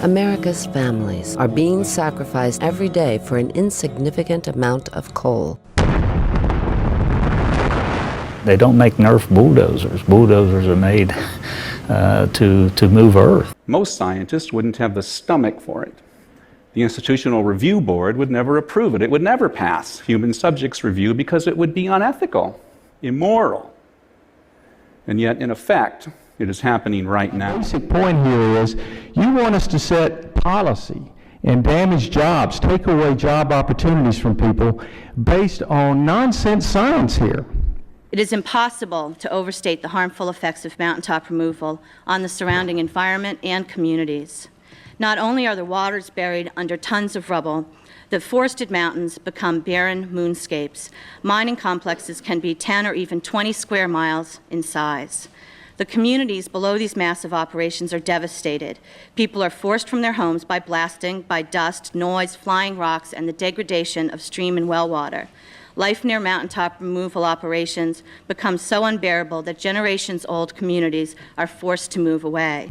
America's families are being sacrificed every day for an insignificant amount of coal. They don't make Nerf bulldozers. Bulldozers are made to move earth. Most scientists wouldn't have the stomach for it. The Institutional Review Board would never approve it. It would never pass human subjects review because it would be unethical, immoral. And yet, in effect, it is happening right now. The basic point here is you want us to set policy and damage jobs, take away job opportunities from people based on nonsense science here. It is impossible to overstate the harmful effects of mountaintop removal on the surrounding environment and communities. Not only are the waters buried under tons of rubble, the forested mountains become barren moonscapes. Mining complexes can be 10 or even 20 square miles in size. The communities below these massive operations are devastated. People are forced from their homes by blasting, by dust, noise, flying rocks, and the degradation of stream and well water. Life near mountaintop removal operations becomes so unbearable that generations-old communities are forced to move away.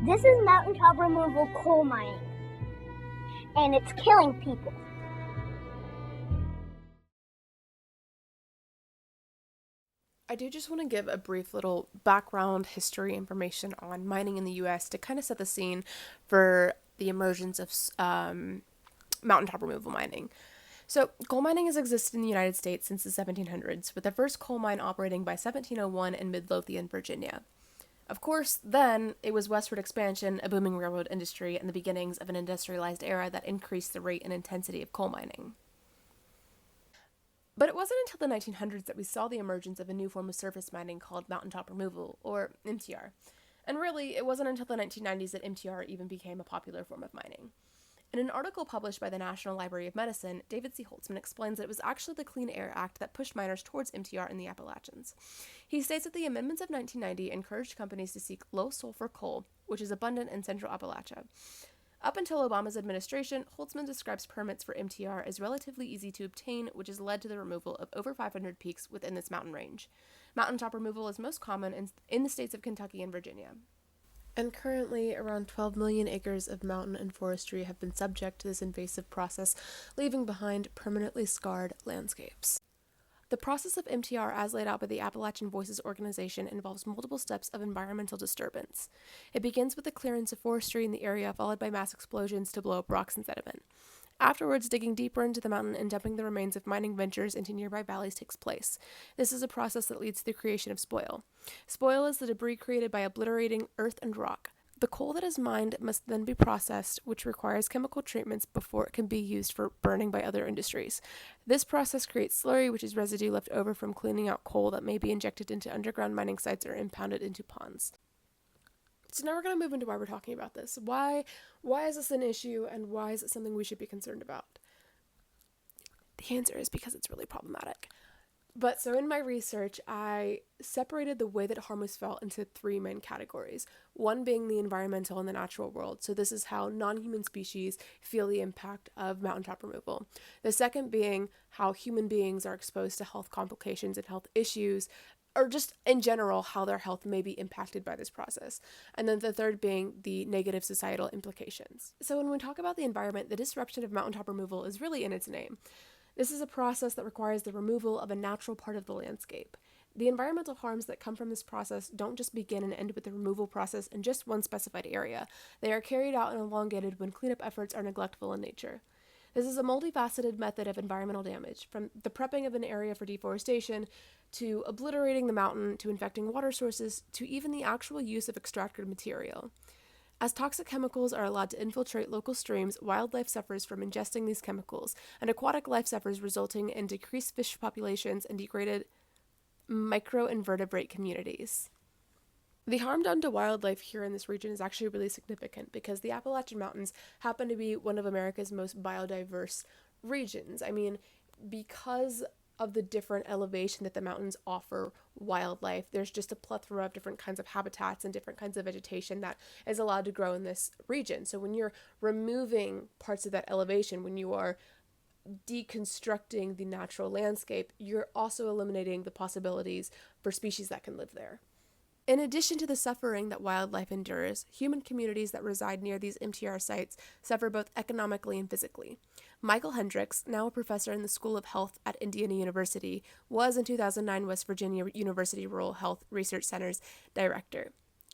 This is mountaintop removal coal mining, and it's killing people. I do just want to give a brief little background history information on mining in the U.S. to kind of set the scene for the emergence of mountaintop removal mining. So, coal mining has existed in the United States since the 1700s, with the first coal mine operating by 1701 in Midlothian, Virginia. Of course, then, it was westward expansion, a booming railroad industry, and the beginnings of an industrialized era that increased the rate and intensity of coal mining. But it wasn't until the 1900s that we saw the emergence of a new form of surface mining called mountaintop removal, or MTR. And really, it wasn't until the 1990s that MTR even became a popular form of mining. In an article published by the National Library of Medicine, David C. Holtzman explains that it was actually the Clean Air Act that pushed miners towards MTR in the Appalachians. He states that the amendments of 1990 encouraged companies to seek low-sulfur coal, which is abundant in central Appalachia. Up until Obama's administration, Holtzman describes permits for MTR as relatively easy to obtain, which has led to the removal of over 500 peaks within this mountain range. Mountaintop removal is most common in the states of Kentucky and Virginia. And currently, around 12 million acres of mountain and forestry have been subject to this invasive process, leaving behind permanently scarred landscapes. The process of MTR, as laid out by the Appalachian Voices organization, involves multiple steps of environmental disturbance. It begins with the clearance of forestry in the area, followed by mass explosions to blow up rocks and sediment. Afterwards, digging deeper into the mountain and dumping the remains of mining ventures into nearby valleys takes place. This is a process that leads to the creation of spoil. Spoil is the debris created by obliterating earth and rock. The coal that is mined must then be processed, which requires chemical treatments before it can be used for burning by other industries. This process creates slurry, which is residue left over from cleaning out coal that may be injected into underground mining sites or impounded into ponds. So now we're going to move into why we're talking about this. Why is this an issue, and why is it something we should be concerned about? The answer is because it's really problematic. But so in my research, I separated the way that harm was felt into three main categories. One being the environmental and the natural world. So this is how non-human species feel the impact of mountaintop removal. The second being how human beings are exposed to health complications and health issues, or just in general, how their health may be impacted by this process. And then the third being the negative societal implications. So when we talk about the environment, the disruption of mountaintop removal is really in its name. This is a process that requires the removal of a natural part of the landscape. The environmental harms that come from this process don't just begin and end with the removal process in just one specified area. They are carried out and elongated when cleanup efforts are neglectful in nature. This is a multifaceted method of environmental damage, from the prepping of an area for deforestation, to obliterating the mountain, to infecting water sources, to even the actual use of extracted material. As toxic chemicals are allowed to infiltrate local streams, wildlife suffers from ingesting these chemicals, and aquatic life suffers, resulting in decreased fish populations and degraded microinvertebrate communities. The harm done to wildlife here in this region is actually really significant because the Appalachian Mountains happen to be one of America's most biodiverse regions. I mean, because of the different elevation that the mountains offer wildlife, there's just a plethora of different kinds of habitats and different kinds of vegetation that is allowed to grow in this region. So when you're removing parts of that elevation, when you are deconstructing the natural landscape, you're also eliminating the possibilities for species that can live there. In addition to the suffering that wildlife endures, human communities that reside near these MTR sites suffer both economically and physically. Michael Hendricks, now a professor in the School of Health at Indiana University, was in 2009 West Virginia University Rural Health Research Center's director.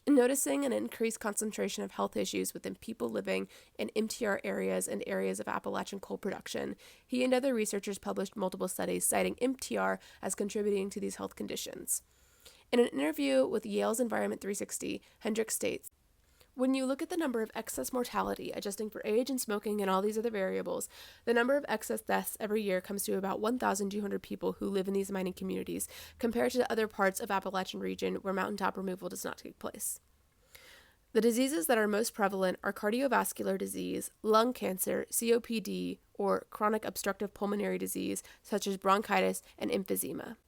Noticing an increased concentration of health issues within people living in MTR areas and areas of Appalachian coal production, he and other researchers published multiple studies citing MTR as contributing to these health conditions. In an interview with Yale's Environment 360, Hendricks states, "When you look at the number of excess mortality, adjusting for age and smoking and all these other variables, the number of excess deaths every year comes to about 1,200 people who live in these mining communities, compared to other parts of Appalachian region where mountaintop removal does not take place. The diseases that are most prevalent are cardiovascular disease, lung cancer, COPD, or chronic obstructive pulmonary disease, such as bronchitis and emphysema."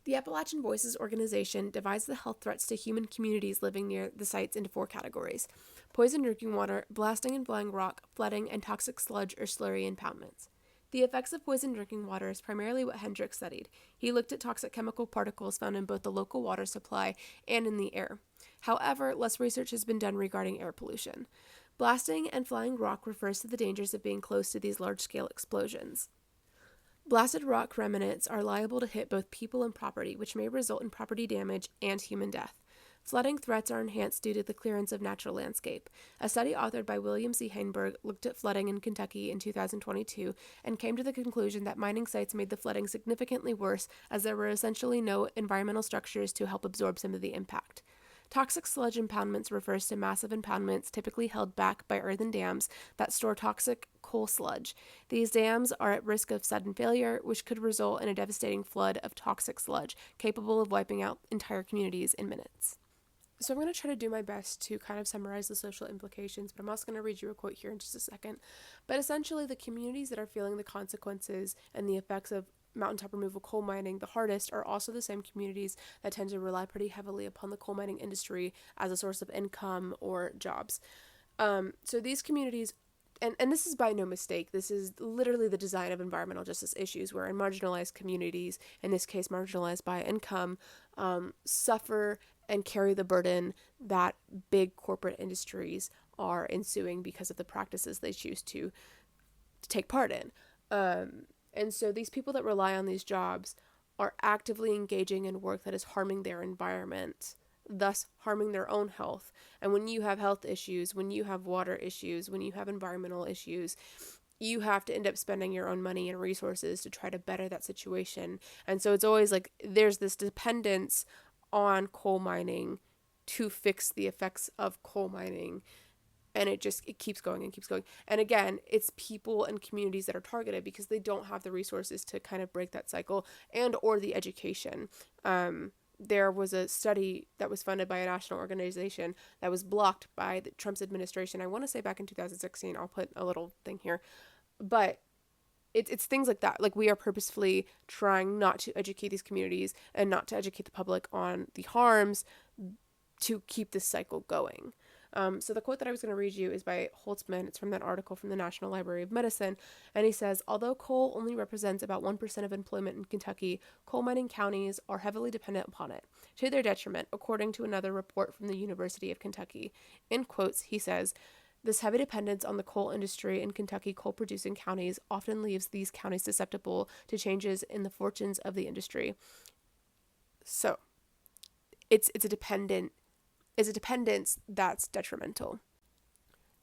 The Appalachian Voices organization divides the health threats to human communities living near the sites into 4 categories: poisoned drinking water, blasting and flying rock, flooding, and toxic sludge or slurry impoundments. The effects of poisoned drinking water is primarily what Hendricks studied. He looked at toxic chemical particles found in both the local water supply and in the air. However, less research has been done regarding air pollution. Blasting and flying rock refers to the dangers of being close to these large-scale explosions. Blasted rock remnants are liable to hit both people and property, which may result in property damage and human death. Flooding threats are enhanced due to the clearance of natural landscape. A study authored by William C. Hainberg looked at flooding in Kentucky in 2022 and came to the conclusion that mining sites made the flooding significantly worse, as there were essentially no environmental structures to help absorb some of the impact. Toxic sludge impoundments refers to massive impoundments typically held back by earthen dams that store toxic coal sludge. These dams are at risk of sudden failure, which could result in a devastating flood of toxic sludge, capable of wiping out entire communities in minutes. So I'm going to try to do my best to kind of summarize the social implications, but I'm also going to read you a quote here in just a second. But essentially, the communities that are feeling the consequences and the effects of mountaintop removal coal mining the hardest are also the same communities that tend to rely pretty heavily upon the coal mining industry as a source of income or jobs. So these communities, and this is by no mistake, this is literally the design of environmental justice issues, where in marginalized communities, in this case marginalized by income, suffer and carry the burden that big corporate industries are ensuing because of the practices they choose to take part in. And so these people that rely on these jobs are actively engaging in work that is harming their environment, thus harming their own health. And when you have health issues, when you have water issues, when you have environmental issues, you have to end up spending your own money and resources to try to better that situation. And so it's always like there's this dependence on coal mining to fix the effects of coal mining. And it keeps going and keeps going. And again, it's people and communities that are targeted because they don't have the resources to kind of break that cycle and or the education. There was a study that was funded by a national organization that was blocked by Trump's administration. I want to say back in 2016. I'll put a little thing here. But it's things like that. Like, we are purposefully trying not to educate these communities and not to educate the public on the harms to keep this cycle going. So the quote that I was going to read you is by Holtzman. It's from that article from the National Library of Medicine. And he says, although coal only represents about 1% of employment in Kentucky, coal mining counties are heavily dependent upon it, to their detriment, according to another report from the University of Kentucky. In quotes, he says, this heavy dependence on the coal industry in Kentucky coal-producing counties often leaves these counties susceptible to changes in the fortunes of the industry. So, it's a dependence that's detrimental.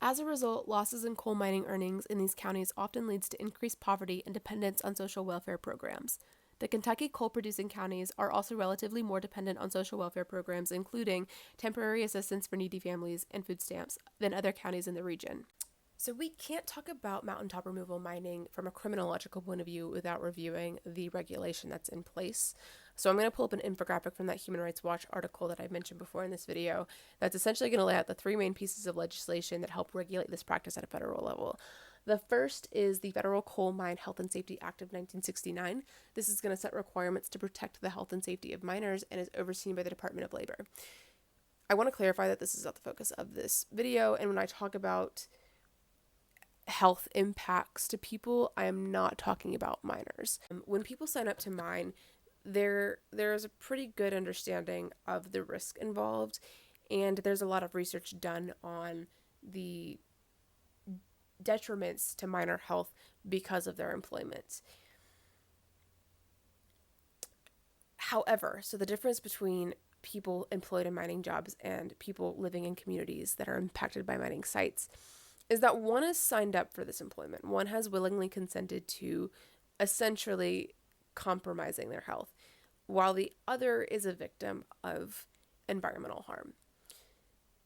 As a result, losses in coal mining earnings in these counties often leads to increased poverty and dependence on social welfare programs. The Kentucky coal-producing counties are also relatively more dependent on social welfare programs, including temporary assistance for needy families and food stamps, than other counties in the region. So we can't talk about mountaintop removal mining from a criminological point of view without reviewing the regulation that's in place. So I'm going to pull up an infographic from that Human Rights Watch article that I mentioned before in this video that's essentially going to lay out the 3 main pieces of legislation that help regulate this practice at a federal level. The first is the Federal Coal Mine Health and Safety Act of 1969. This is going to set requirements to protect the health and safety of miners and is overseen by the Department of Labor. I want to clarify that this is not the focus of this video, and when I talk about health impacts to people, I am not talking about miners. When people sign up to mine, there's a pretty good understanding of the risk involved, and there's a lot of research done on the detriments to miner health because of their employment. However, so the difference between people employed in mining jobs and people living in communities that are impacted by mining sites is that one is signed up for this employment. One has willingly consented to essentially compromising their health, while the other is a victim of environmental harm.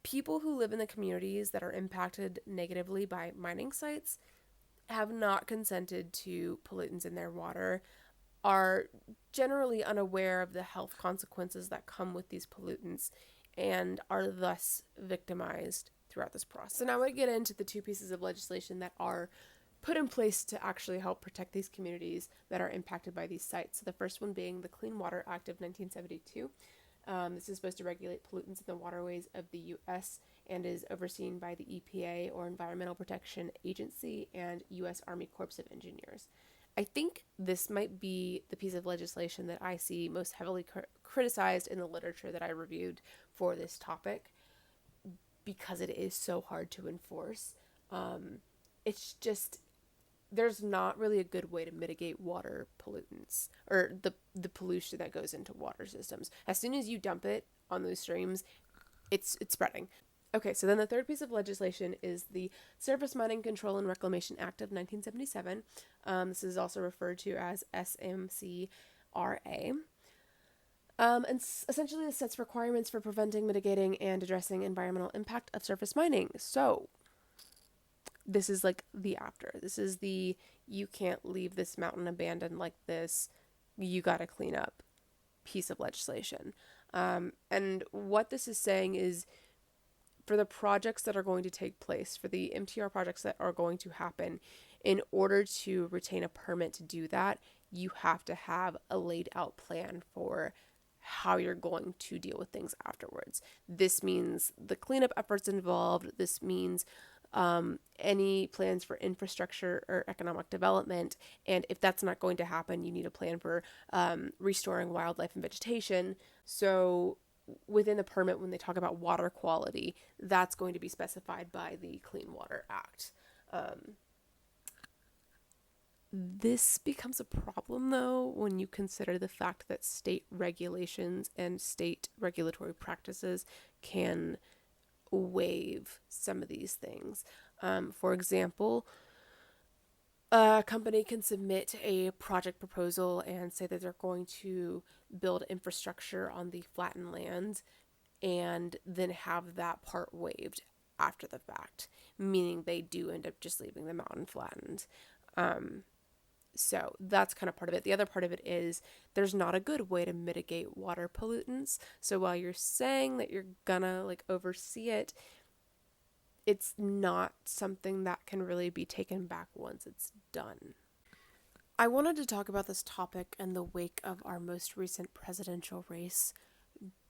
People who live in the communities that are impacted negatively by mining sites have not consented to pollutants in their water, are generally unaware of the health consequences that come with these pollutants, and are thus victimized throughout this process. So now I get into the two pieces of legislation that are put in place to actually help protect these communities that are impacted by these sites. So the first one being the Clean Water Act of 1972. This is supposed to regulate pollutants in the waterways of the U.S. and is overseen by the EPA, or Environmental Protection Agency, and U.S. Army Corps of Engineers. I think this might be the piece of legislation that I see most heavily criticized in the literature that I reviewed for this topic, because it is so hard to enforce. It's just, there's not really a good way to mitigate water pollutants, or the pollution that goes into water systems. As soon as you dump it on those streams, it's spreading. Okay, so then the third piece of legislation is the Surface Mining Control and Reclamation Act of 1977. This is also referred to as SMCRA. And essentially this sets requirements for preventing, mitigating, and addressing environmental impact of surface mining. So this is like the after. This is the, you can't leave this mountain abandoned like this, you gotta clean up piece of legislation. And what this is saying is, for the projects that are going to take place, for the MTR projects that are going to happen, in order to retain a permit to do that, you have to have a laid out plan for how you're going to deal with things afterwards. This means the cleanup efforts involved. This means any plans for infrastructure or economic development. And if that's not going to happen, you need a plan for restoring wildlife and vegetation. So within the permit, when they talk about water quality, that's going to be specified by the Clean Water Act. This becomes a problem, though, when you consider the fact that state regulations and state regulatory practices can waive some of these things. For example, a company can submit a project proposal and say that they're going to build infrastructure on the flattened land, and then have that part waived after the fact, meaning they do end up just leaving the mountain flattened. So that's kind of part of it. The other part of it is there's not a good way to mitigate water pollutants. So while you're saying that you're gonna oversee it, it's not something that can really be taken back once it's done. I wanted to talk about this topic in the wake of our most recent presidential race,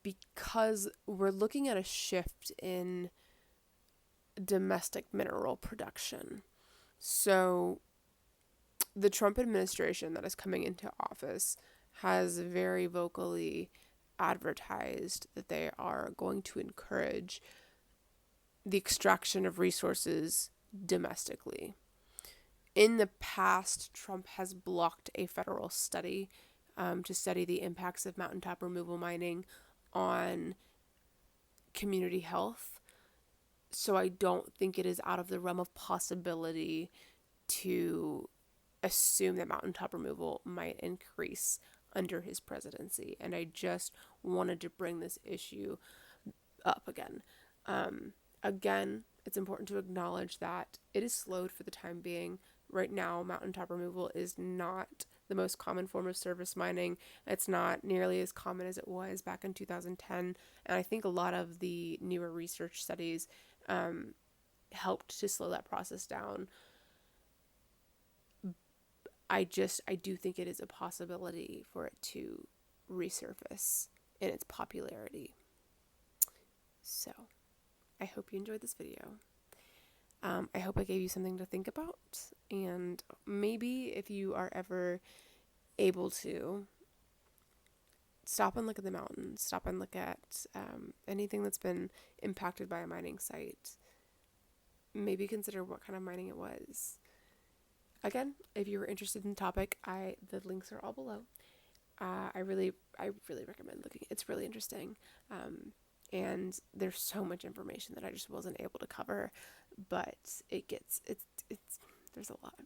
because we're looking at a shift in domestic mineral production. So the Trump administration that is coming into office has very vocally advertised that they are going to encourage the extraction of resources domestically. In the past, Trump has blocked a federal study to study the impacts of mountaintop removal mining on community health. So I don't think it is out of the realm of possibility to assume that mountaintop removal might increase under his presidency. And I just wanted to bring this issue up again. Again, it's important to acknowledge that it is slowed for the time being. Right now, mountaintop removal is not the most common form of surface mining. It's not nearly as common as it was back in 2010. And I think a lot of the newer research studies helped to slow that process down. I do think it is a possibility for it to resurface in its popularity. So I hope you enjoyed this video. I hope I gave you something to think about, and maybe if you are ever able to, stop and look at the mountains, stop and look at anything that's been impacted by a mining site. Maybe consider what kind of mining it was. Again, if you were interested in the topic, the links are all below. I really recommend looking. It's really interesting. And there's so much information that I just wasn't able to cover, but there's a lot.